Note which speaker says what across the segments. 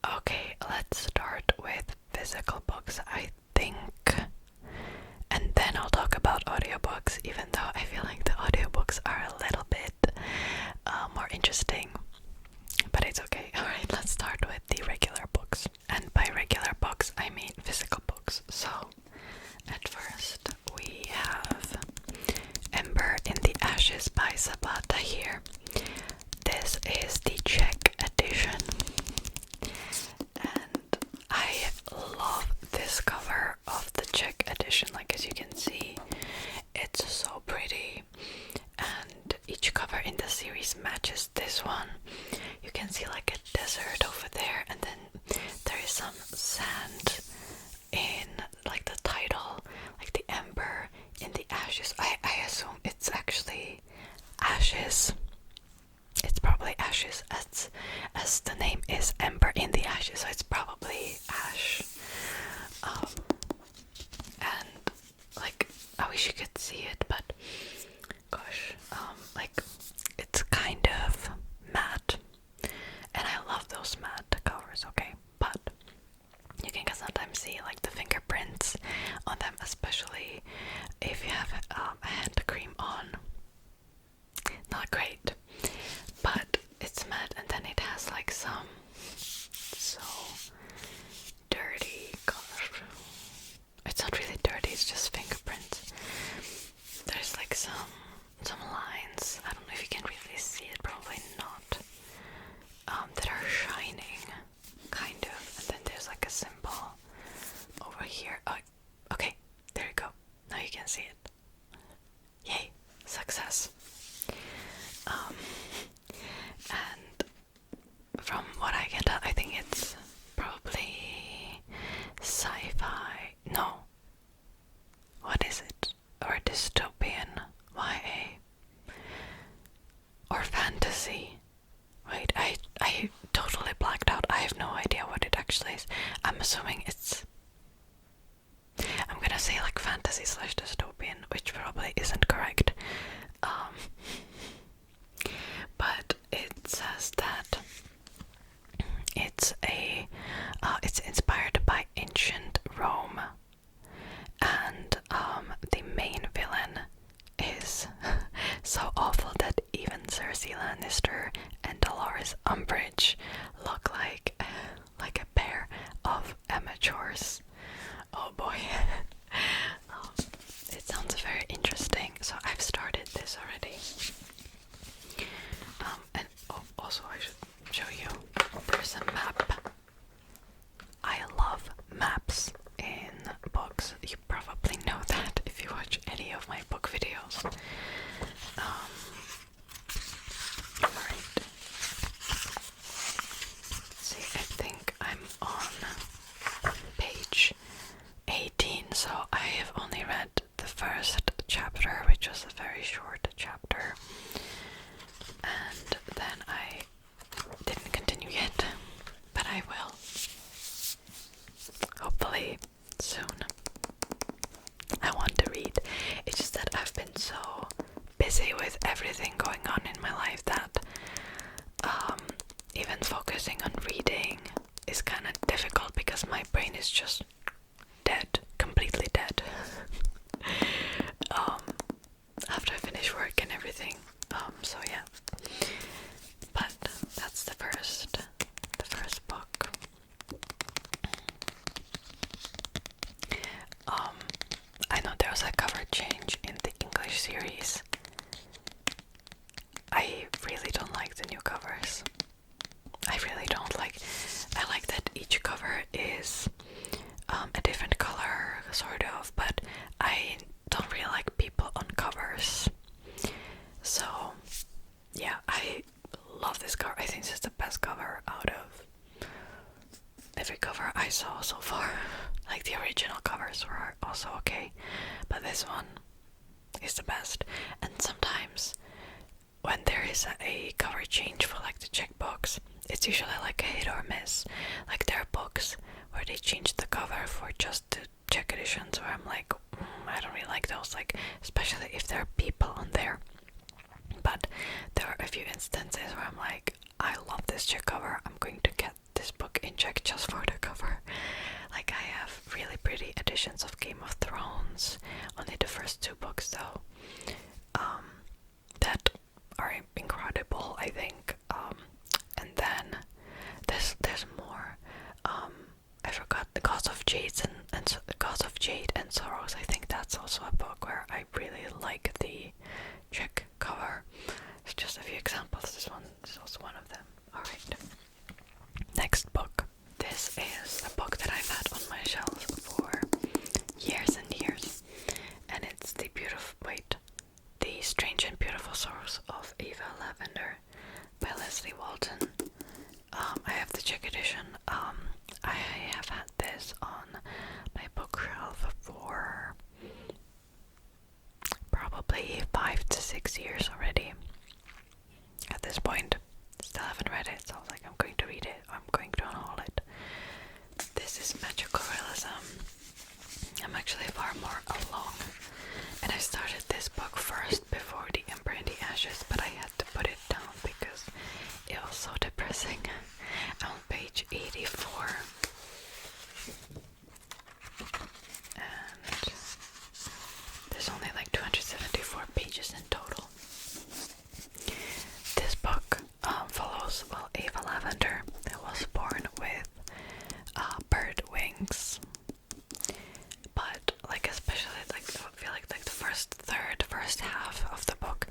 Speaker 1: Okay, let's start with physical books, I think. And then I'll talk about audiobooks, even though I feel like the audiobooks are a little bit more interesting. But it's okay. Alright, let's start with the regular books. And by regular books, I mean physical books. So, at first, we have Ember in the Ashes by Sabata here. This is the Czech edition. And I love this cover of the Czech edition. Like, as you can see, it's so pretty. And each cover in the series matches this one. You can see like a desert over there, and then there is some sand in like the title, like the Ember in the Ashes. I assume it's actually ashes. It's probably ashes, as the name is Ember in the Ashes, so it's probably ash. And like, I wish you could see it, but gosh, like, it's kind of matte, and I love those matte covers, okay? But you can sometimes see like the fingerprints on them, especially if you have a hand cream on. Not great, but it's matte, and then it has like some so dirty, gosh, it's not really dirty, it's just fingerprints. There's like some lines, I don't know if you can really see it, probably not, that are shining, kind of, and then there's like a symbol over here. Oh, okay, there you go, now you can see it. Yay, success. And from what I can tell, I think it's probably sci-fi, no, what is it, or dystopian, YA, or fantasy. Wait, I totally blacked out. I have no idea what it actually is. I'm assuming I'm gonna say like fantasy / dystopian, which probably isn't correct. But it says that it's inspired by ancient Rome, and the main villain is so awful that even Cersei Lannister and Dolores Umbridge look like a pair of amateurs. Oh boy. It sounds very interesting, so I've started this already. And also I should show you, there's a map. I love maps in books. You probably know that if you watch any of my book videos. Alright. See, I think I'm on page 18, so I have only read the first chapter, which was a very short chapter, and then I didn't continue yet, but I will. Hopefully soon. I want to read. It's just that I've been so busy with everything going on in my life that even focusing on reading is kind of difficult because my brain is just dead, completely dead. After I finish work and everything. So yeah. But that's the first book. I know there was a cover change in the English series. I really don't like the new covers. I really don't like. I like that each cover is a different color, sort of, but I don't really like people on covers. So yeah, I love this cover. I think this is the best cover out of every cover I saw so far. Like, the original covers were also okay, but this one is the best. And sometimes when there is a cover change for like the Czech books, it's usually like a hit or miss. Like, there are books where they change the cover for just the Czech editions where I'm like, I don't really like those, like, especially if there are people on there. But there are a few instances where I'm like, I love this Czech cover, I'm going to get this book in Czech editions of Game of Thrones, only the first 2 books though, that are incredible, I think. And then there's more. I forgot the Gods of Jade and Gods of Jade and Sorrows. I think that's also a book where I really like the check cover. It's just a few examples. This one is also one of them. Alright. Next book. This is a book that I've had on my shelf for years and years. And it's The Strange and Beautiful Sorrows of Ava Lavender by Leslie Walton. I have the Czech edition. I have had this on my bookshelf for probably 5 to 6 years already. At this point, still haven't read it, so I was like, I'm going to read it, I'm going to unhaul it. This is magical realism. I'm actually far more along, and I started this book first before The Ember and the Ashes, but I had to put it down because it was so depressing. I'm on page 84, and there's only like 274 pages in total. This book follows Ava Lavender, who was born with bird wings, but like especially like I feel like the first half of the book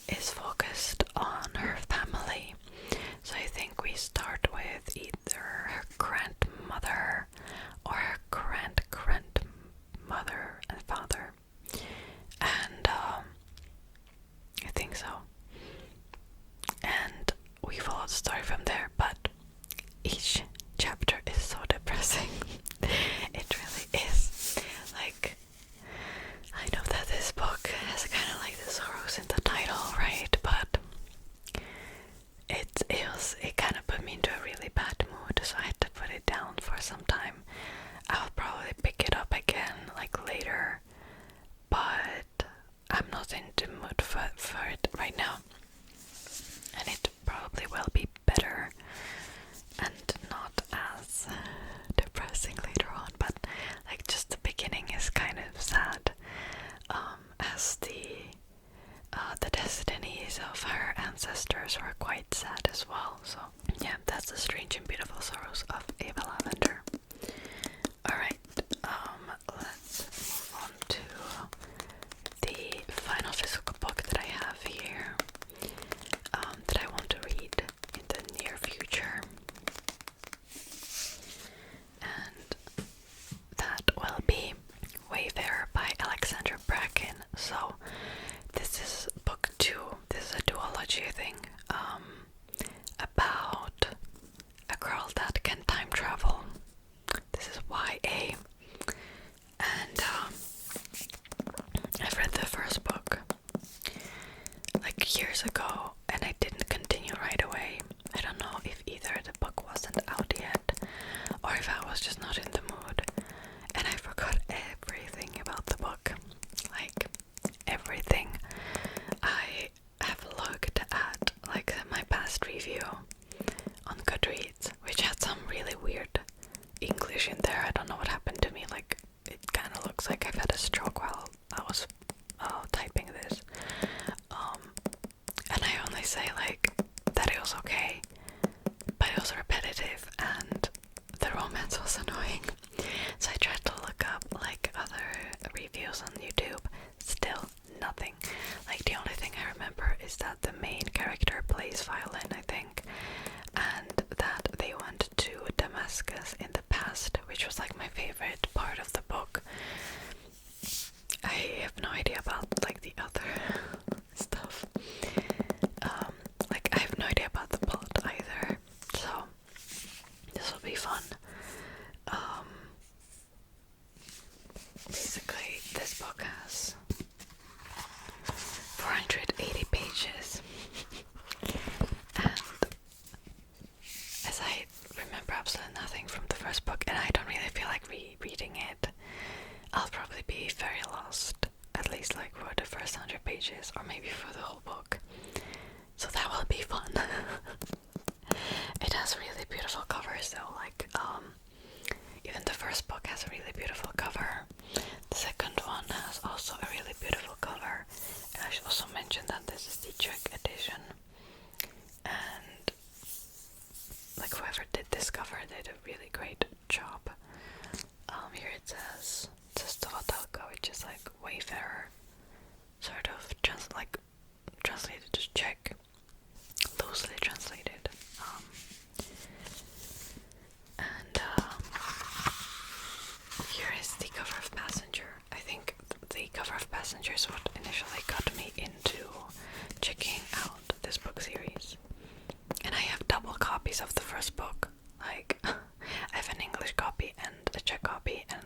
Speaker 1: is focused on her family. So I think we start with either her grandmother or her grandmother and father, and I think so. And we follow the story from there, but each chapter is so depressing. It really is. Like, I know that this book has kind of like the sorrows in the title, right? But it kind of put me into a really bad mood, so I had to put it down for some time. I'll probably pick it up again like later, but I'm not in the mood for it right now. And it probably will be better and not as depressing later on, but like just the beginning is kind of sad, as the destinies of her ancestors were quite sad as well. So yeah, that's The Strange and Beautiful Sorrows of Ava Lavender. Alright, let's move on to the final physical book that I have here, that I want to read in the near future, and that will be Wayfarer by Alexandra Bracken. So this is book 2. This is a duology thing, about a girl that can time travel. This is YA, and I've read the first book like years ago, and I didn't continue right away. I don't know if either the book wasn't out yet, or if I was just not in the mood, and I forgot everything about the book. Like, everything. I have looked at like my past review on Goodreads, which had some really weird English in there. I don't know what happened to me. Like, it kind of looks like I've had a stroke while I was typing this. And I only say like that it was okay, but it was repetitive and the romance was annoying. So I tried to look up like other reviews on YouTube. Still nothing. Like, the only thing I remember is that the main character plays violin, I think, and that they went to Damascus in the past, which was like my favorite part of the book. I have no idea about like the other stuff. Like, I have no idea about the plot either, so this will be fun. Basically, this book has 480 pages, and as I remember absolutely nothing from the first book, and I don't really feel like rereading it, I'll probably be very lost, at least like for the first 100 pages, or maybe for the whole book. So that will be fun. It has really beautiful covers though, like Even the first book has a really beautiful cover. The second one has also a really beautiful cover. And I should also mention that this is the Czech edition. And like whoever did this cover did a really great job. Here it says Cestovatalka, which is like wayfarer, sort of translated to Czech, loosely translated. And here is the cover of Passenger. I think the cover of Passenger is what initially got me into checking out this book series. And I have double copies of the first book. Like, I have an English copy and a Czech copy, and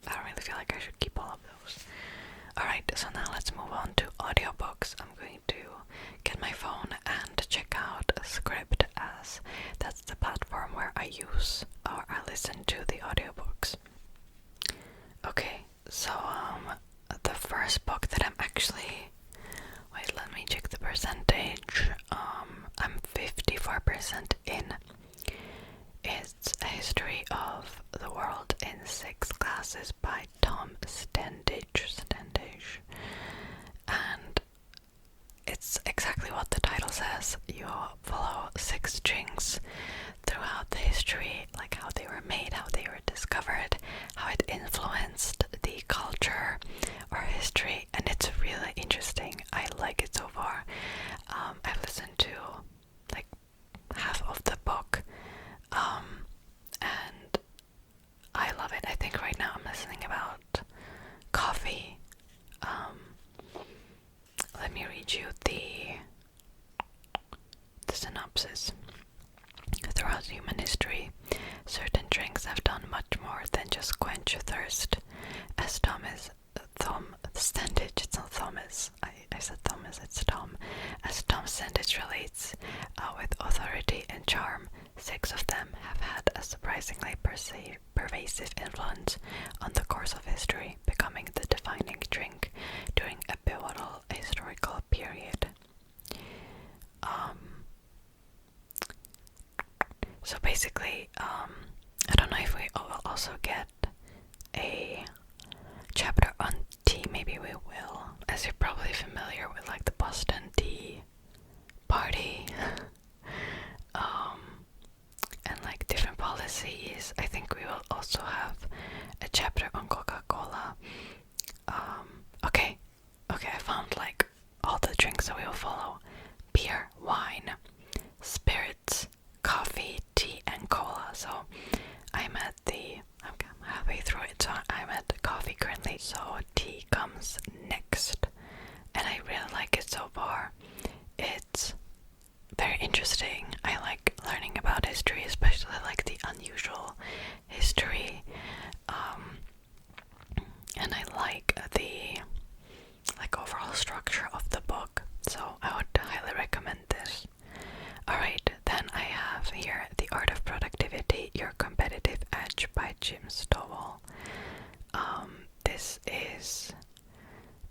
Speaker 1: I don't really feel like I should keep all of those. Alright, so now let's move on to audiobooks. I'm going to get my phone and check out Script, as that's the platform where I use or I listen to the audiobooks. Okay, so the first book that I'm actually... Wait, let me check the percentage. I'm 54% in. It's A History of the World in 6 Classes by Tom Standage. And it's exactly what the title says. You follow 6 strings throughout the history, like how they were made, how they were discovered, how it influenced the culture or history, and it's really interesting. I like it so far. I've listened to like half of the book, and I love it. I think right now I'm listening about coffee. Let me read you the synopsis. Throughout human history, certain drinks have done much more than just quench thirst. As Tom Standage, it's not Thomas, I said Thomas, it's Tom. As Tom Standage relates, with authority and charm, 6 of them have had a surprisingly pervasive influence on the course of history, becoming the defining drink during a pivotal historical period. So basically, I don't know if we will also get a chapter on tea. Maybe we will, as you're probably familiar with like the Boston Tea Party, and like different policies. I think we will also have a chapter on Coca-Cola. Okay, I found like all the drinks that we will follow: beer, wine, spirits, coffee, tea, and cola. So I'm halfway through it, so I'm at coffee currently. So tea comes next, and I really like it so far. It's very interesting. I like learning about history, especially like the unusual history, and I like the overall structure of the book, so I would highly recommend this. Alright, then I have here The Art of Productivity, Your Competitive Edge by Jim Stovall.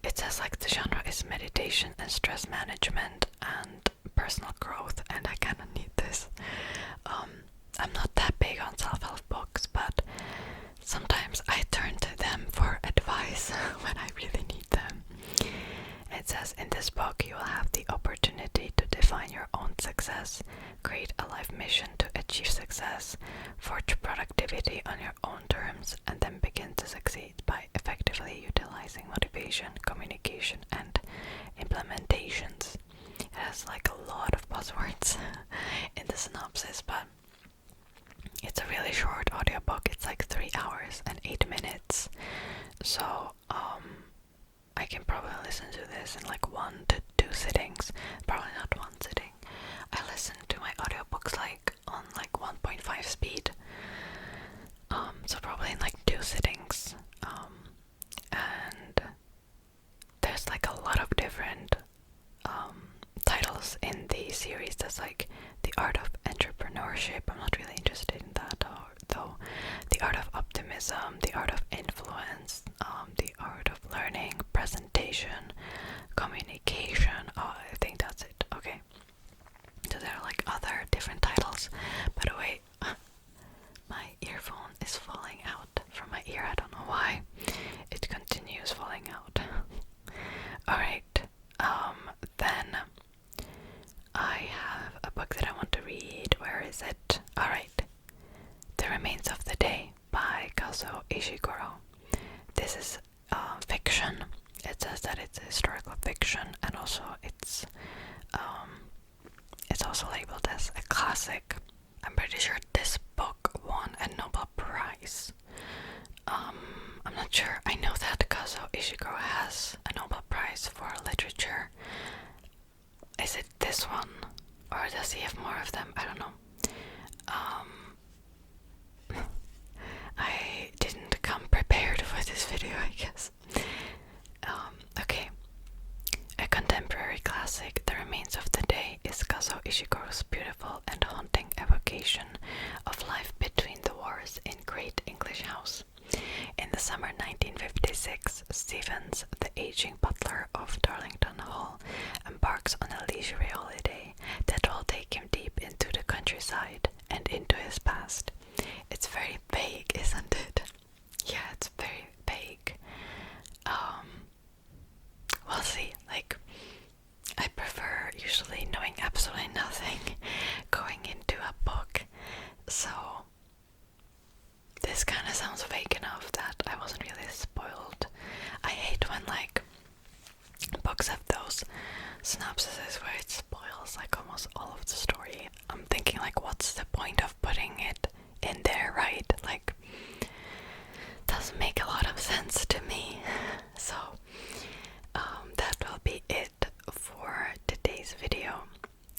Speaker 1: It says like the genre is meditation and stress management and personal growth, and I kind of need this. I'm not that big on self-help books, but sometimes I turn to them for advice when I really need them. It says, in this book you will have the opportunity to define your own success, create a life mission to achieve success, forge productivity on your own terms, and then begin to succeed by effectively utilizing motivation, communication, and implementations. It has like a lot of buzzwords in the synopsis, but it's a really short audiobook. It's like 3 hours and 8 minutes. So, I can probably listen to this in like 1 to 2 sittings. Probably not 1 sitting. I listen to my audiobooks like on like 1.5 speed. So probably in like 2 sittings. And there's like a lot of different titles in the series. There's like The Art of Entrepreneurship. I'm not really interested in that though. The Art of Optimism, The Art of Influence, The Art of Learning, Presentation, Communication. Oh, I think that's it. Okay. So there are like other different titles. By the way, my earphone is Ishiguro. This is fiction. It says that it's historical fiction, and also it's also labeled as a classic. I'm pretty sure this book won a Nobel Prize. I'm not sure. I know that Kazuo Ishiguro has a Nobel Prize for literature. Is it this one? Or does he have more of them? I don't know. I didn't come prepared for this video, I guess. Okay. A contemporary classic, The Remains of the Day, is Kazuo Ishiguro's beautiful and haunting evocation of life between the wars in Great English House. In the summer 1956, Stevens, the aging butler of Darlington Hall, embarks on a leisurely holiday that will take him deep into the countryside and into his past. It's very vague, isn't it? Yeah, it's very vague. We'll see. Like, I prefer usually knowing absolutely nothing going into a book, so this kind of sounds vague enough that I wasn't really spoiled. I hate when like books have those synopsises where it spoils like almost all of the story. I'm thinking like, what's the point of putting it in there, right? Like, doesn't make a lot of sense to me. So that will be it for today's video.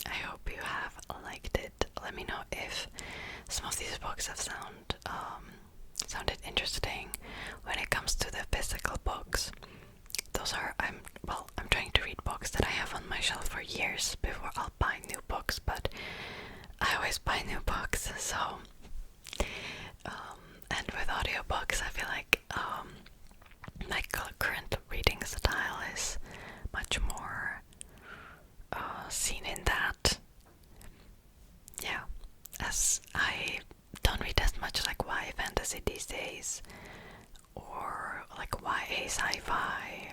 Speaker 1: I hope you have liked it. Let me know if some of these books have sounded interesting when it comes to the physical books. Those are, I'm trying to read books that I have on my shelf for years before I'll buy new books, but I always buy new books, so and with audiobooks I feel like my current reading style is much more seen in that. Yeah, as I don't read as much like YA fantasy these days, or like YA sci-fi,